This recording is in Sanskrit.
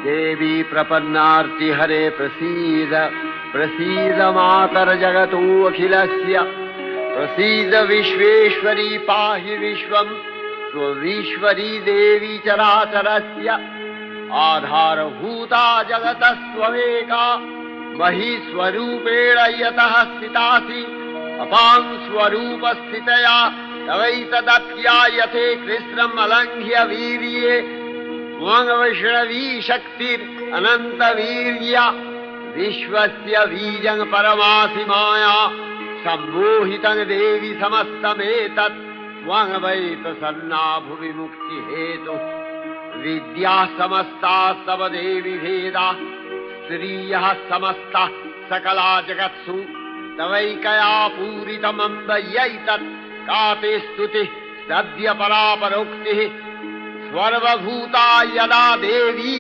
देवी प्रपन्नार्ति हरे प्रसीद प्रसीद मातर जगतो अखिलस्य प्रसीद विश्वेश्वरी पाहि विश्वं स्वविश्वरी देवी चराचरस्य आधारभूता जगतस्त्वमेका महीस्वरूपेण यतः स्थितासि अपां स्वरूपस्थितया तवैतदप्यायते कृष्णम् अलङ्घ्य वीर्ये त्वं वैष्णवी शक्तिरनन्तवीर्या विश्वस्य बीजं परमासि माया सम्मोहितं देवि समस्तमेतत् त्वं वै प्रसन्ना भुवि मुक्तिहेतुः विद्याः समस्ताः तव देवि भेदाः स्त्रियः समस्ताः सकला जगत्सु तवैकया पूरितमम्ब यैतत् का ते स्तुतिः सद्य परापरोक्तिः सर्वभूता यदा देवी